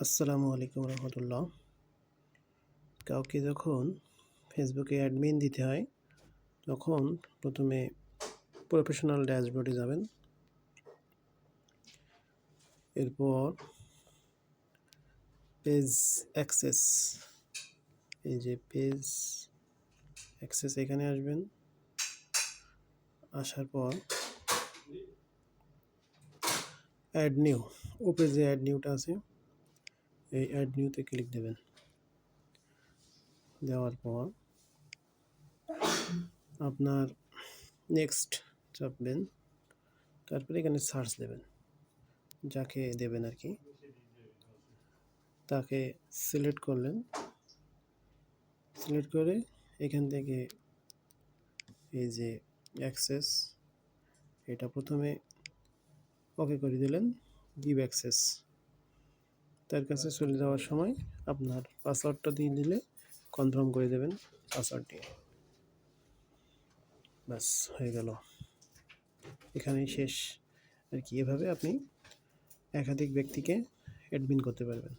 আসসালামু আলাইকুম রহমতুল্লাহ। কাউকে যখন ফেসবুকে অ্যাডমিন দিতে হয় তখন প্রথমে প্রফেশনাল ড্যাশবোর্ডে যাবেন। এরপর পেজ অ্যাক্সেস, এই যে পেজ অ্যাক্সেস এখানে আসবেন। আসার পর অ্যাড নিউ, উপরে যে অ্যাড নিউটা আছে এই অ্যাড নিউতে ক্লিক দেবেন। দেওয়ার পর আপনার নেক্সট চাপবেন, তারপরে এখানে সার্চ দেবেন, যাকে দেবেন আর কি তাকে সিলেক্ট করলেন। সিলেক্ট করে এখান থেকে এই যে অ্যাক্সেস এটা প্রথমে ওকে করে দিলেন, গিভ অ্যাক্সেস। তার কাছে চলে যাওয়ার সময় আপনার পাসওয়ার্ডটা দিয়ে দিলে কনফার্ম করে দেবেন পাসওয়ার্ড দিয়ে। ব্যাস হয়ে গেল, এখানেই শেষ আর কি। এভাবে আপনি একাধিক ব্যক্তিকে অ্যাডমিন করতে পারবেন।